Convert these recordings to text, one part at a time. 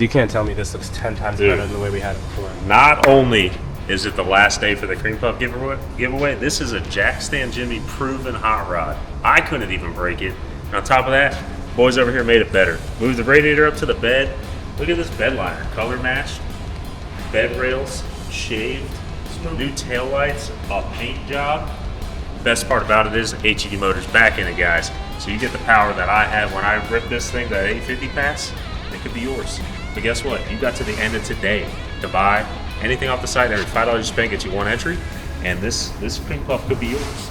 You can't tell me this looks 10 times better than the way we had it before. Not only is it the last day for the Cream Puff giveaway, this is a Jackstand Jimmy proven hot rod. I couldn't even break it. And on top of that, boys over here made it better. Moved the radiator up to the bed. Look at this bed liner, color matched, bed rails, shaved, new taillights, a paint job. Best part about it is HED motor's back in it, guys. So you get the power that I have when I rip this thing, that 850 pass, it could be yours. But guess what? You got to the end of today to buy anything off the site. Every $5 you spend gets you one entry, and this Cream Puff could be yours.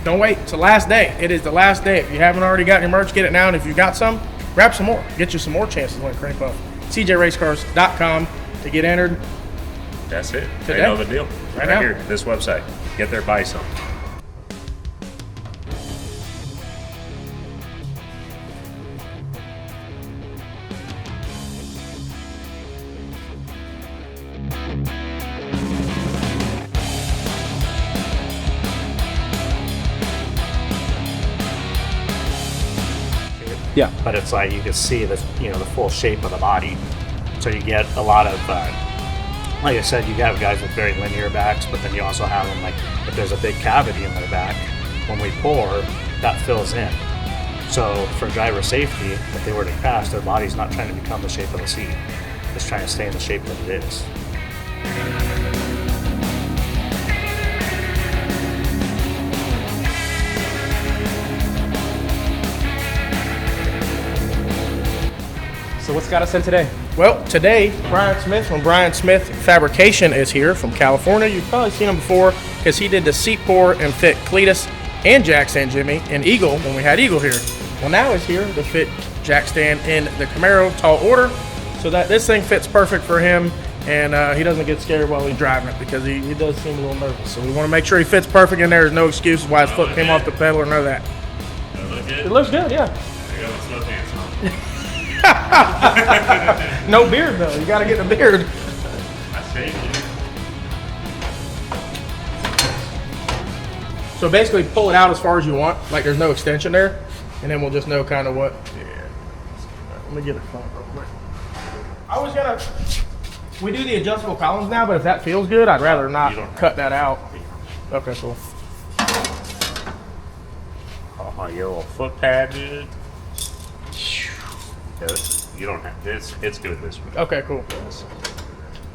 Don't wait. It's the last day. It is the last day. If you haven't already gotten your merch, get it now. And if you got some, grab some more. Get you some more chances to win Cream Puff. CJRaceCars.com to get entered. That's it. Today. They know the deal. Right now. Here, this website. Get there, buy some. Yeah. But it's like you can see the the full shape of the body, so you get a lot of like I said, you have guys with very linear backs, but then you also have them like if there's a big cavity in their back, when we pour, that fills in. So for driver safety, if they were to crash, their body's not trying to become the shape of the seat, it's trying to stay in the shape that it is. So what's got us in today? Well, today, Brian Smith from Brian Smith Fabrication is here from California. You've probably seen him before because he did the seat pour and fit Cletus and Jackstand Jimmy and Eagle when we had Eagle here. Well, now he's here to fit Jackstand in the Camaro Taal Order so that this thing fits perfect for him and he doesn't get scared while he's driving it because he does seem a little nervous. So we want to make sure he fits perfect in there. There's no excuses why his foot came off the pedal or none of that. Does it look good? It looks good, yeah. There you go, let's pants on. No beard though. You got to get the beard. I saved it. So basically, pull it out as far as you want. Like there's no extension there, and then we'll just know kind of what. Yeah. Let me get it front real quick. I was gonna. We do the adjustable columns now, but if that feels good, I'd rather not cut that out. Okay, cool. Oh, your little foot pad, dude. Yeah, you don't have this. It's good this week. Okay, cool.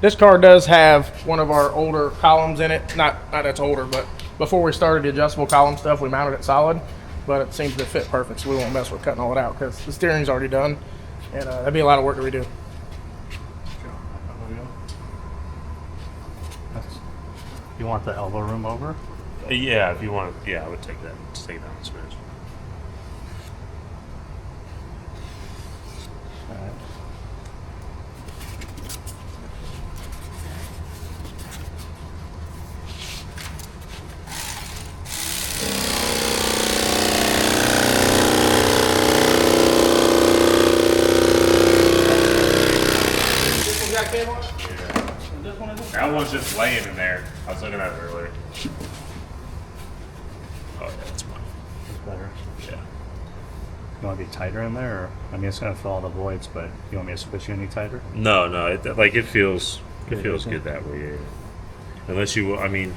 This car does have one of our older columns in it. Not that's older, but before we started the adjustable column stuff, we mounted it solid, but it seems to fit perfect, so we won't mess with cutting all it out because the steering's already done, and that'd be a lot of work to redo. You want the elbow room over? Yeah, if you want. Yeah, I would take that. Just take it down the switch. That one's just laying in there. I was looking at it earlier. Oh yeah, that's fine. It's better. Yeah. You want to be tighter in there, or I mean, it's gonna fill all the voids, but you want me to switch you any tighter? No, it feels good that way. Yeah. Unless you, I mean.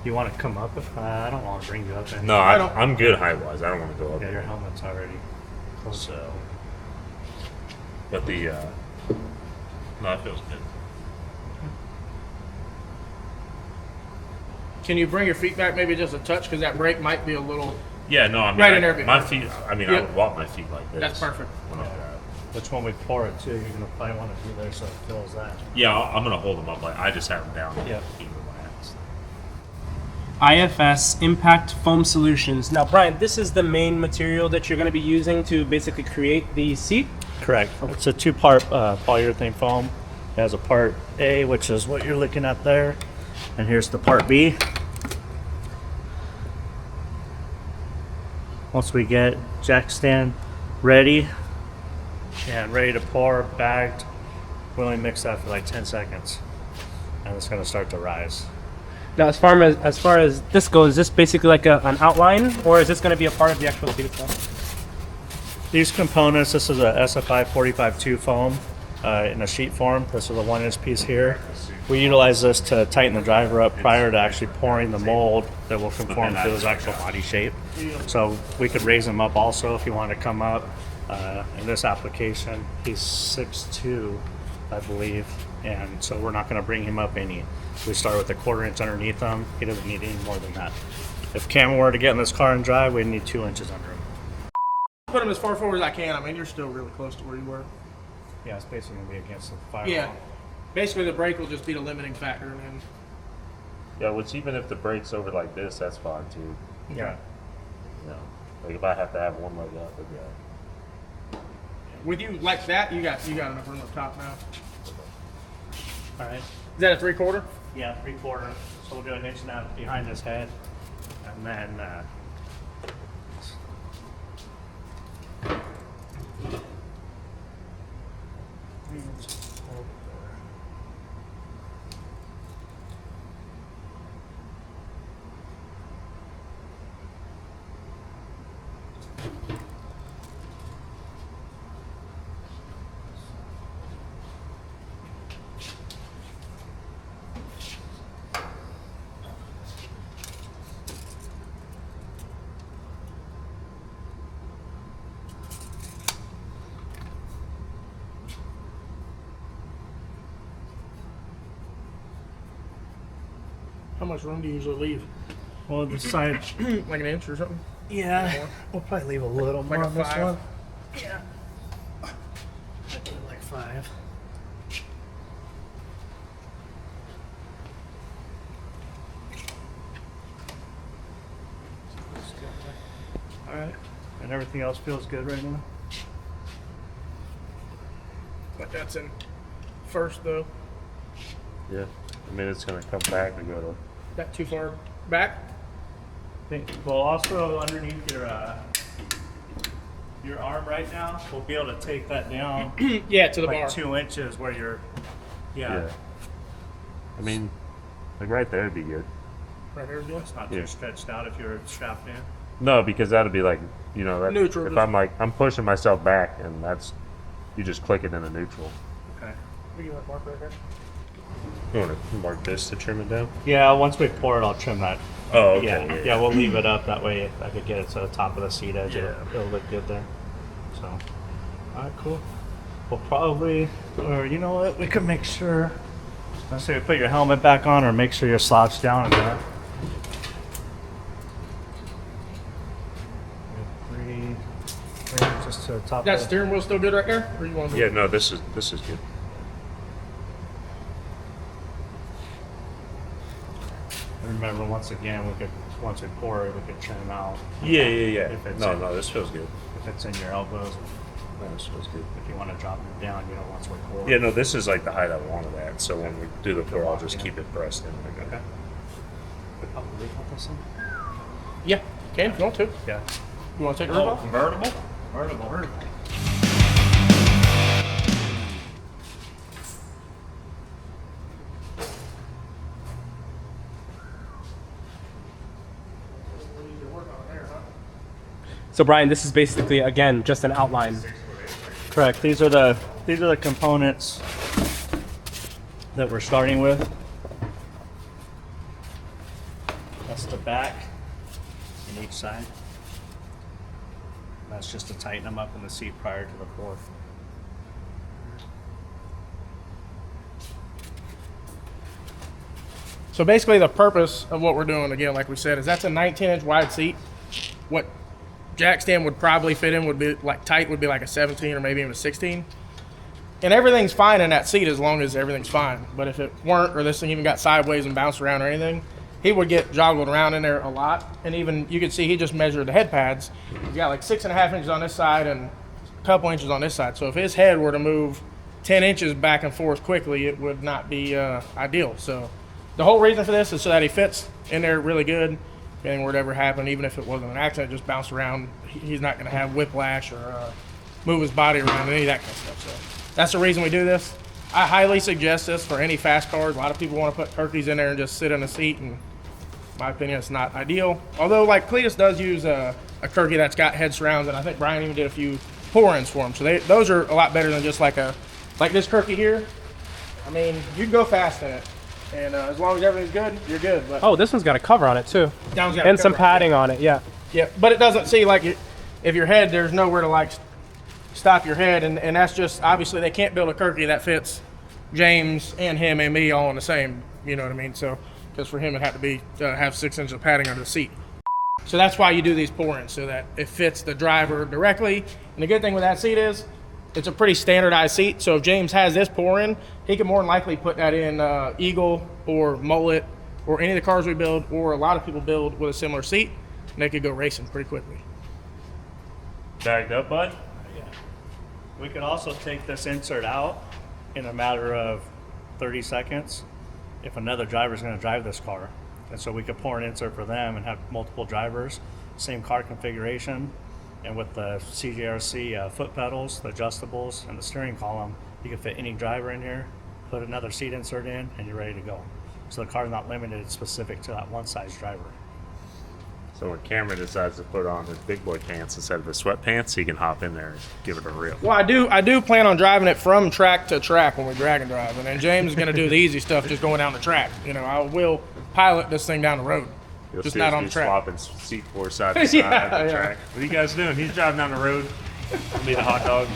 You want to come up? I don't want to bring you up. No, I'm good height wise. I don't want to go up. Yeah, your helmet's already close. So. But the no, it feels good. Can you bring your feet back maybe just a touch because that brake might be a little. Yeah, no, I mean, right in there. My feet. I mean, I would walk my feet like this. That's perfect. Which when we pour it too, you're gonna probably want to do there so it fills that. Yeah, I'm gonna hold them up like I just have them down. Yeah. IFS Impact Foam Solutions. Now, Brian, this is the main material that you're going to be using to basically create the seat? Correct. It's a two-part polyurethane foam. It has a part A, which is what you're looking at there, and here's the part B. Once we get Jackstand ready and ready to pour, bagged, we only mix that for like 10 seconds, and it's going to start to rise. Now, as far as this goes, is this basically like an outline, or is this going to be a part of the actual seat itself? These components, this is a SFI 45-2 foam in a sheet form. This is a 1-inch piece here. We utilize this to tighten the driver up prior to actually pouring the mold that will conform to his actual body shape. So we could raise him up also if you want to come up. In this application, he's 6'2", I believe, and so we're not going to bring him up any. We start with a 1/4 inch underneath him. He doesn't need any more than that. If Cam were to get in this car and drive, we'd need 2 inches under him. Put him as far forward as I can. I mean, you're still really close to where you were. Yeah, it's basically going to be against the firewall. Yeah. Basically, the brake will just be the limiting factor. And then, Yeah, which even if the brake's over like this, that's fine too. Yeah. You know, like if I have to have one leg up, it'd be all right. with you like that, you got enough room up top now. All right. Is that a 3/4? Yeah, 3/4. So we'll do an inch and a half behind his head, and then How much room do you usually leave? well, the side. Like an inch or something? Yeah, we'll probably leave a little more Like a on this 5? one. Yeah. I do like 5. All right, and everything else feels good right now. But that's in first though. Yeah. I mean, it's gonna come back and go to. That too far back? Well, also underneath your arm right now, we'll be able to take that down Yeah, to the like bar. 2 inches where you're. Yeah. I mean, like right there would be good. Right here, yeah. It's not Yeah. too stretched out if you're strapped in. No, because that'd be like, you know, that, Neutral, if just- I'm like, I'm pushing myself back, and that's, you just click it into neutral. Okay. We can mark right there. You want to mark this to trim it down? Yeah, once we pour it, I'll trim that. Oh, Yeah, we'll leave it up that way. I could get it to the top of the seat edge. Yeah. It'll look good there. So, all right, cool. We'll probably, or you know what, we could make sure. Let's say put your helmet back on, or make sure you're slouched down in there. Three just to the top. That of the- steering wheel still good right there? Or you want to Yeah, no, this is good. Remember, once again, once we pour it, we could trim out Yeah. If it's in- No, this feels good. if it's in your elbows. No, this feels good. If you want to drop it down, once we pour. Yeah, no, this is like the height I wanted at. So when we do the pour, I'll just keep it pressed in. Okay. Probably put this in. Yeah, can if you want to. Yeah. You want to take the roof off? Convertible? Convertible. So Brian, this is basically again just an outline. Correct. These are the components that we're starting with. That's the back on each side. That's just to tighten them up in the seat prior to the pour. So basically the purpose of what we're doing, again, like we said, is that's a 19-inch wide seat. What Jackstand would probably fit in would be like tight would be like a 17 or maybe even a 16. And everything's fine in that seat as long as everything's fine. But if it weren't, or this thing even got sideways and bounced around or anything, he would get joggled around in there a lot. And even you could see he just measured the head pads. He's got like 6.5 inches on this side and a couple inches on this side. So if his head were to move 10 inches back and forth quickly, it would not be ideal. So the whole reason for this is so that he fits in there really good. If anything were to ever happen, even if it wasn't an accident, just bounce around, he's not going to have whiplash or move his body around, any of that kind of stuff. So that's the reason we do this. I highly suggest this for any fast cars. A lot of people want to put turkeys in there and just sit in a seat, and in my opinion, it's not ideal. Although, like Cletus does use a turkey that's got head surrounds, and I think Brian even did a few pour-ins for them. So those are a lot better than just like this Kirky here. I mean, you can go fast in it. And as long as everything's good, you're good. But Oh, this one's got a cover on it too. that one's got a And some cover. padding on it, yeah. Yeah, but it doesn't see like if your head, there's nowhere to like stop your head. And that's just, obviously they can't build a Kirky that fits James and him and me all in the same, you know what I mean? So, because for him it had to be, have 6 inches of padding under the seat. So that's why you do these pour-ins, so that it fits the driver directly. And the good thing with that seat is, it's a pretty standardized seat. So if James has this pour-in, he can more than likely put that in Eagle or Mullet or any of the cars we build, or a lot of people build with a similar seat, and they could go racing pretty quickly. Bagged up, bud? We could also take this insert out in a matter of 30 seconds if another driver is going to drive this car. And so we could pour an insert for them and have multiple drivers, same car configuration. And with the CJRC foot pedals, the adjustables, and the steering column, you can fit any driver in here, put another seat insert in, and you're ready to go. So the car's not limited, it's specific to that one size driver. So when Cameron decides to put on his big boy pants instead of his sweatpants, he can hop in there and give it a rip. Well, I do plan on driving it from track to track when we drag and drive, and then James is going to do the easy stuff, just going down the track. You know, I will pilot this thing down the road, You'll just see not us on be the track. swapping seat four side to side Yeah, at the yeah. track. What are you guys doing? He's driving down the road. I'll be the hot dog.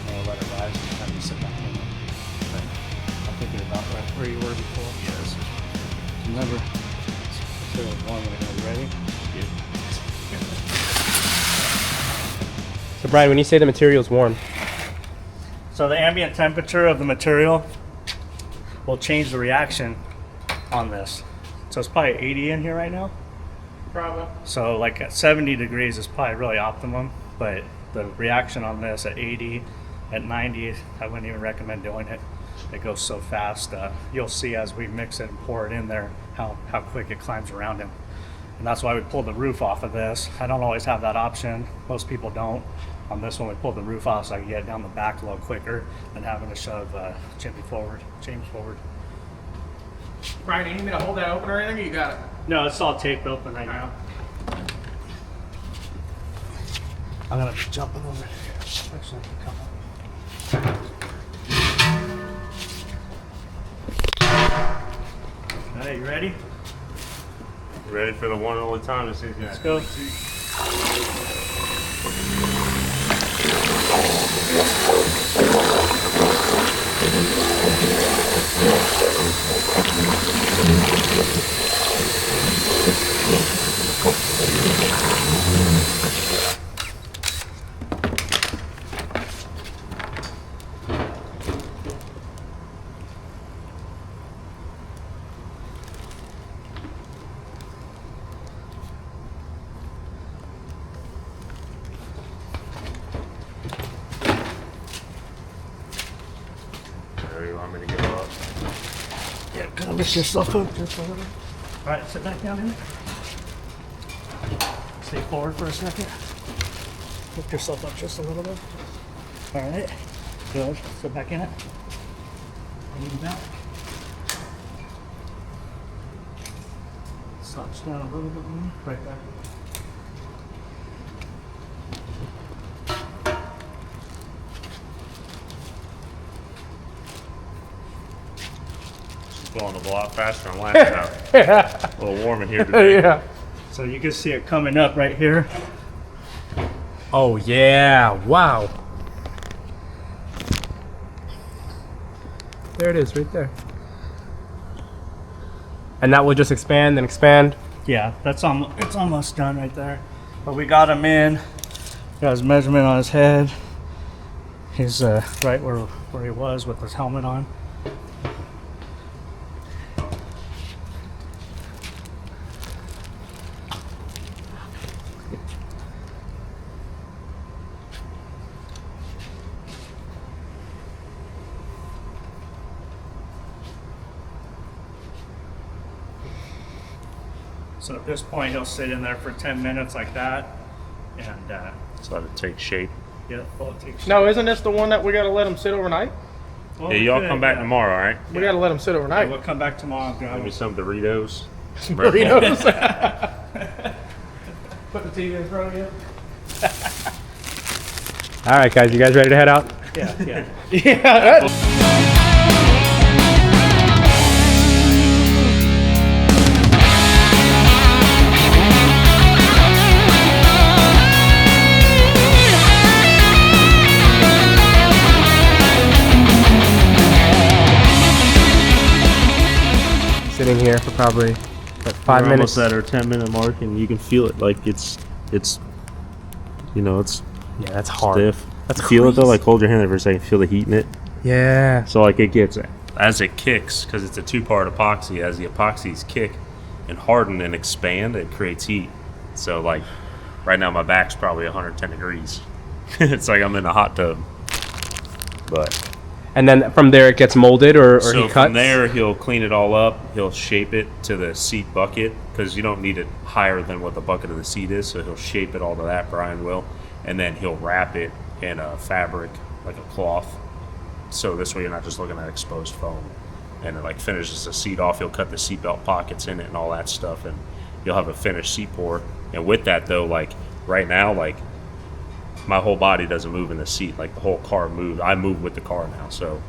I'll let it rise and have you sit back in it. But I'm thinking about right where you were before. Yes. Remember, so one when you're ready. So Brian, when you say the material's warm, So the ambient temperature of the material will change the reaction on this. So it's probably 80 in here right now. Probably. So like at 70 degrees is probably really optimum, but the reaction on this at 80, at 90, I wouldn't even recommend doing it. It goes so fast. You'll see as we mix it and pour it in there how quick it climbs around him. And that's why we pulled the roof off of this. I don't always have that option. Most people don't. On this one, we pulled the roof off so I can get it down the back a little quicker than having to shove James forward. Brian, do you need me to hold that open or anything? Or you got it? No, it's all taped open right now. I'm gonna be jumping over here. Actually, I can come up. All right, you ready? Ready for the one and only time to see Let's go. There you want me to go up? Yeah, kind of lift yourself up just a little. All right, sit back down in it. Stay forward for a second. Lift yourself up just a little bit. All right, good. Sit back in it. Lean back. Slouch down a little bit more. Right back. She's blowing a lot faster than last time. Yeah. A little warm in here today. Yeah. So you can see it coming up right here. oh yeah, wow. There it is, right there. And that will just expand and expand. Yeah, it's almost done right there. But we got him in. Got his measurement on his head. He's right where he was with his helmet on. So at this point, he'll sit in there for 10 minutes like that, and So let it take shape. Yeah. Well, it takes. No, isn't this the one that we got to let them sit overnight? Well, Yeah, y'all we come could, back yeah. tomorrow, all right? We got to let them sit overnight. We'll come back tomorrow. And grab Give me them. some Doritos. Burritos. Put the TV in front of you. All right, guys, you guys ready to head out? Yeah, yeah. Yeah. Sitting here for probably what, 5 We're minutes. almost at our 10-minute mark, and you can feel it. Like it's, you know, it's Yeah, that's hard. stiff. That's feel it though. crazy. Like hold your hand there for a second. Feel the heat in it. Yeah. So like it gets as it kicks, because it's a two-part epoxy. As the epoxies kick and harden and expand, it creates heat. So like right now, my back's probably 110 degrees. It's like I'm in a hot tub. But And then from there it gets molded or so he cuts. from there, he'll clean it all up. He'll shape it to the seat bucket, because you don't need it higher than what the bucket of the seat is. So he'll shape it all to that. Brian will, and then he'll wrap it in a fabric, like a cloth. So this way you're not just looking at exposed foam. And it like finishes the seat off. He'll cut the seatbelt pockets in it and all that stuff, and you'll have a finished seat pour. And with that though, like right now, like my whole body doesn't move in the seat. Like the whole car moves. I move with the car now. So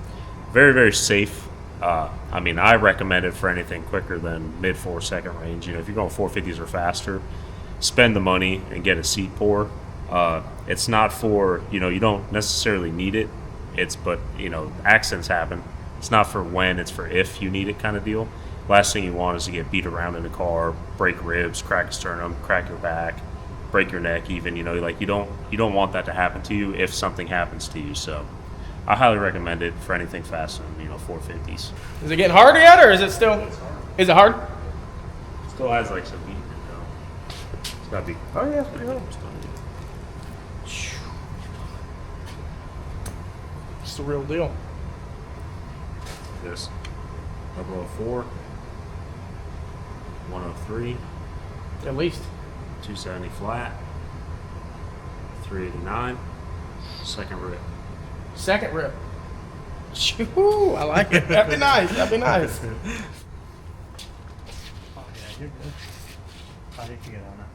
very, very safe. I mean, I recommend it for anything quicker than mid 4-second range. You know, if you're going 450s or faster, spend the money and get a seat pour. It's not for, you know, you don't necessarily need it. But you know, accidents happen. It's not for when, it's for if you need it kind of deal. Last thing you want is to get beat around in the car, break ribs, crack a sternum, crack your back, break your neck even. You know, like you don't want that to happen to you if something happens to you. So I highly recommend it for anything faster than, you know, 450s. Is it getting harder yet, or is it still? Is it hard? Still has like some heat in it though. It's gotta be. Oh yeah, it's pretty hard. It's the real deal. This 004, 103, At least. 270 flat, 389, second rip. Second rip. Shoo, I like it. That'd be nice. That'd be nice. Oh yeah, you're good. How did you get on that?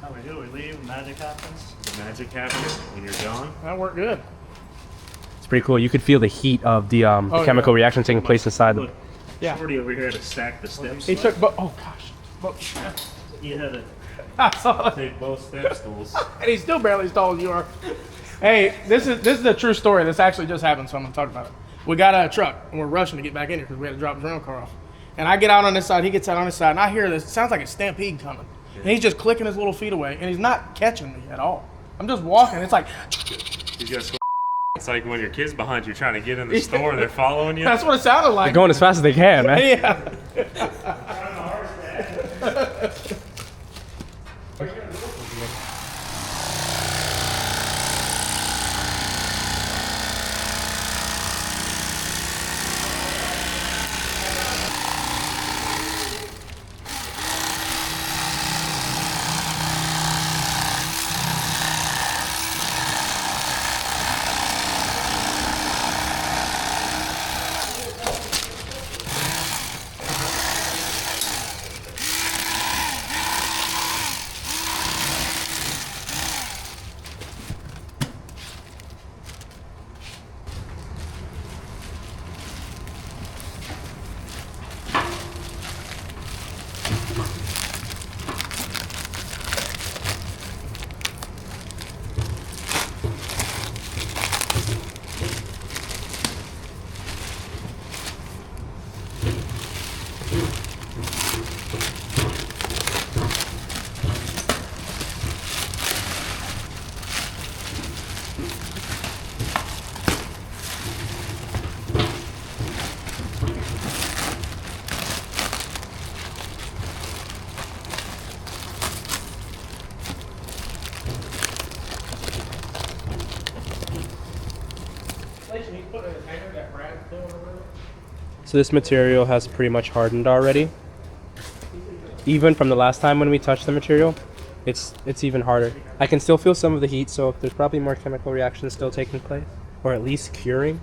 How we do? We leave. Magic happens. The magic happens when you're gone. That worked good. It's pretty cool. You could feel the heat of the chemical reaction taking place inside the. Look, Yeah. Shorty over here had to stack the steps. He took, oh gosh. You had to I saw it. take both step stools. And he's still barely as tall as you are. Hey, this is a true story. This actually just happened, so I'm gonna talk about it. We got a truck and we're rushing to get back in here because we had to drop his rental car off. And I get out on this side, he gets out on this side, and I hear this. It sounds like a stampede coming. And he's just clicking his little feet away, and he's not catching me at all. I'm just walking. It's like You just, it's like when your kid's behind you trying to get in the store, they're following you. that's what it sounded like. Going as fast as they can, man. Yeah. So this material has pretty much hardened already. even from the last time when we touched the material, it's even harder. I can still feel some of the heat, so there's probably more chemical reactions still taking place, or at least curing.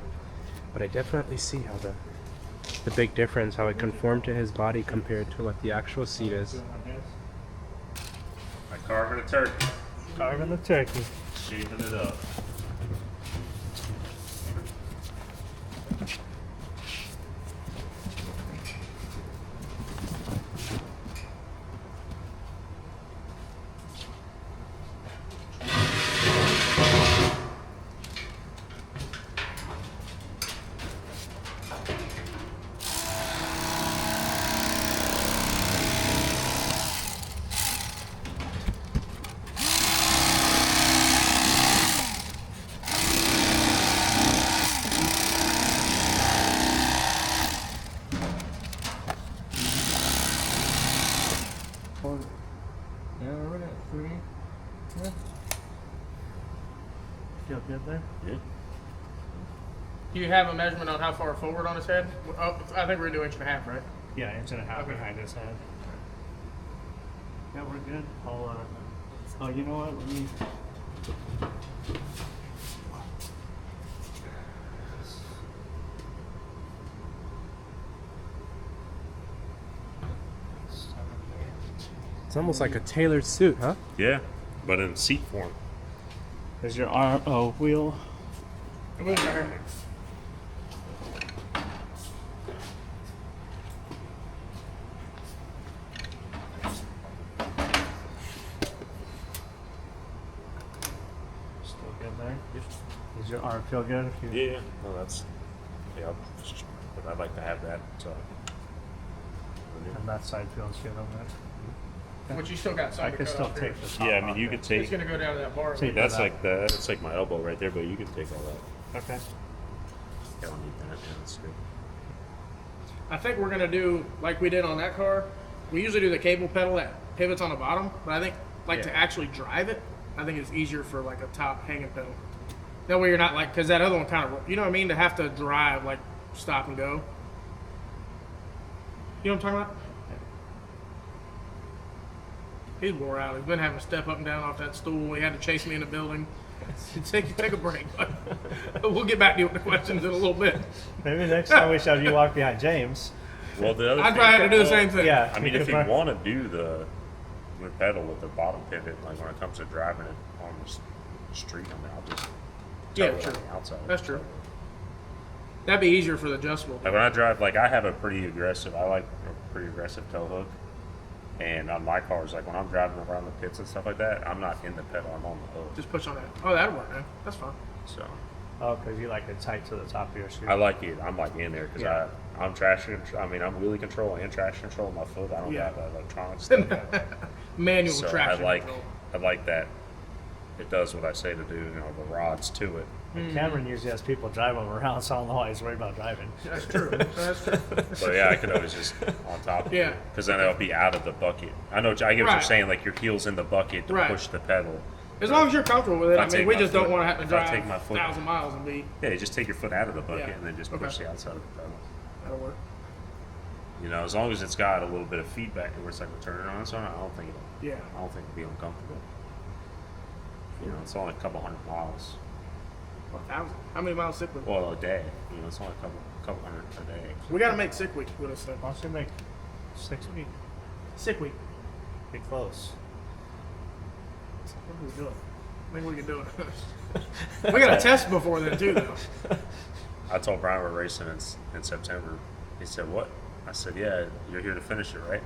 But I definitely see how the big difference, how it conformed to his body compared to what the actual seat is. I carving a turkey, Carving the turkey. shaving it up. Feel good there? Yeah. Do you have a measurement on how far forward on his head? Oh, I think we're gonna do 1.5 inches, right? Yeah, 1.5 Okay. behind his head. Yeah, we're good. I'll, oh, you know what? Let me. It's almost like a tailored suit, huh? Yeah, but in seat form. There's your arm. Oh, wheel. It was right here. Still good there. Does your arm feel good? If you, Yeah. Well, that's. Yeah, but I'd like to have that. So. And that side feels good on that. But you still got I side to could cut still off here. take the top. Yeah, I mean, off you there. could take. It's gonna go down to that bar. See, That's that. like the. That's like my elbow right there, but you can take all that. Okay. I don't need that. Yeah, that's good. I think we're gonna do like we did on that car. We usually do the cable pedal that pivots on the bottom, but I think like to Yeah. actually drive it, I think it's easier for like a top hanging pedal. That way you're not like, because that other one kind of, you know what I mean, to have to drive like stop and go. You know what I'm talking about? He's wore out. He's been having to step up and down off that stool. He had to chase me in the building. Take a break. We'll get back to you with the questions in a little bit. Maybe next time we should have you walk behind James. Well, the other I'd thing, probably have to do the same thing. Yeah. I mean, if you could- want to do the pedal with the bottom pivot, like when it comes to driving it on the street, I mean, I'll just Yeah, tow it true. on the outside. That's true. That'd be easier for the adjustable. Like when I drive, like I have a pretty aggressive. I like a pretty aggressive tow hook, and on my cars, like when I'm driving around the pits and stuff like that, I'm not in the pedal. I'm on the hook. Just push on that. Oh, that'll work, man. That's fine. So Oh, because you like it tight to the top of your shoe. I like it. I'm like in there because Yeah. I'm traction. I mean, I'm wheelie control and traction control on my foot. I don't Yeah. have that electronic stuff. Manual So traction control. I like that. It does what I say to do. You know, the rods to it. And Cameron usually has people drive him around, so I don't know why he's worried about driving. That's true. That's true. But yeah, I could always just on top of Yeah. it because then it'll be out of the bucket. I know. I get what you're Right. saying. Like your heel's in the bucket to Right. push the pedal. As long as you're comfortable with it. If I I mean, take we my just don't foot- want to have to if I take drive my foot- 1,000 miles and be. Yeah, you just take your foot out of the bucket Yeah. and then just Okay. push the outside of the pedal. That'll work. You know, as long as it's got a little bit of feedback where it's like a turn on, so I don't think Yeah. it'll be uncomfortable. You know, it's only a couple hundred miles. 1,000. How many miles sick week? Well, a day. You know, it's only a couple hundred a day. We got to make sick week with us then. Why don't you make 6 weeks? Sick week. Be close. What are we doing? I think we can do it. We got a test before then too, though. I told Brian we're racing in September. He said, "What?" I said, "Yeah, you're here to finish it, right?"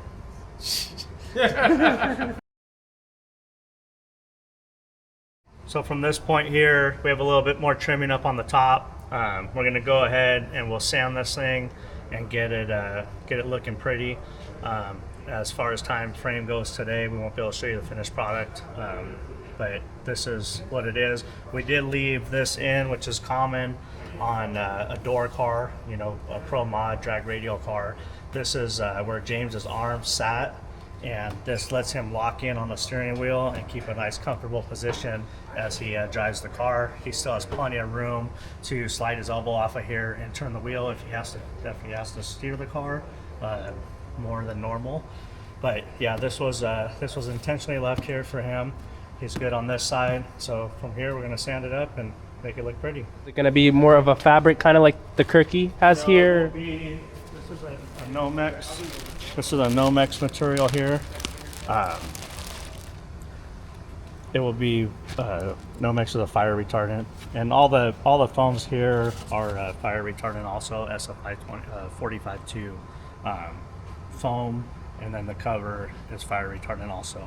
So from this point here, we have a little bit more trimming up on the top. We're gonna go ahead and we'll sand this thing and get it looking pretty. As far as time frame goes today, we won't be able to show you the finished product, but this is what it is. We did leave this in, which is common on a door car, you know, a Pro Mod drag radial car. This is where James's arm sat, and this lets him lock in on the steering wheel and keep a nice comfortable position as he drives the car. He still has plenty of room to slide his elbow off of here and turn the wheel if he has to steer the car more than normal. But yeah, this was intentionally left here for him. He's good on this side, so from here we're gonna sand it up and make it look pretty. Is it going to be more of a fabric, kind of like the Kirky has So here? this is a Nomex. This is a Nomex material here. It will be Nomex is a fire retardant, and all the foams here are fire retardant also. SFI 45-2 foam, and then the cover is fire retardant also.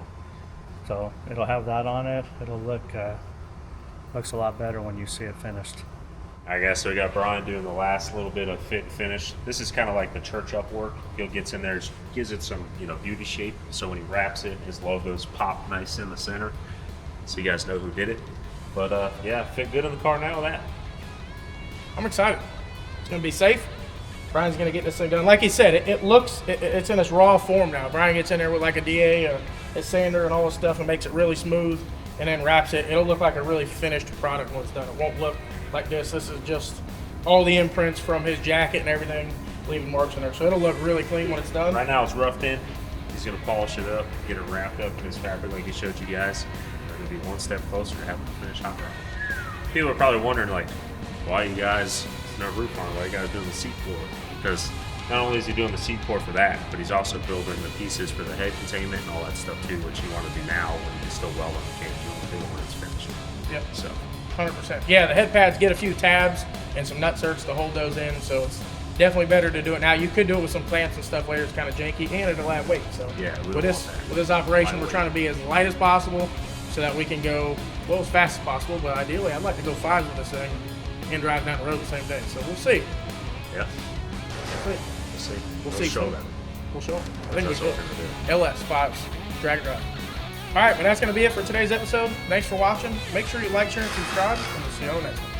So it'll have that on it. It'll look looks a lot better when you see it finished. I guess so. We got Brian doing the last little bit of fit and finish. This is kind of like the church up work. He'll gets in there, gives it some beauty shape. So when he wraps it, his logos pop nice in the center, so you guys know who did it. But yeah, fit good in the car now with that. I'm excited. It's going to be safe. Brian's going to get this thing done. Like he said, it's in its raw form now. Brian gets in there with like a DA, a sander, and all this stuff, and makes it really smooth, and then wraps it. It'll look like a really finished product when it's done. It won't look like this. This is just all the imprints from his jacket and everything, leaving marks in there. So it'll look really clean when it's done. Right now it's roughed in. He's going to polish it up, get it wrapped up in his fabric like he showed you guys. We're going to be one step closer to having a finished hot rod. People are probably wondering, like, why you guys, no roof on, why you guys doing the seat floor? Because not only is he doing the seat floor for that, but he's also building the pieces for the head containment and all that stuff too, which you want to do now when you can still weld on the cage. You want to do it when it's finished. Yep. So 100%. Yeah, the head pads get a few tabs and some nut certs to hold those in, so it's definitely better to do it now. You could do it with some clamps and stuff later. It's kind of janky, and it'll add weight. So yeah, with this operation, we're trying to be as light as possible so that we can go as fast as possible. But ideally, I'd like to go 5s with this thing and drive down the road the same day. So we'll see. Yeah. We'll see. We'll see. Show them. We'll show them. I think That's we what should. we're gonna do. LS 5s, drag drive. All right, but that's going to be it for today's episode. Thanks for watching. Make sure you like, share, and subscribe, and we'll see you on the next one.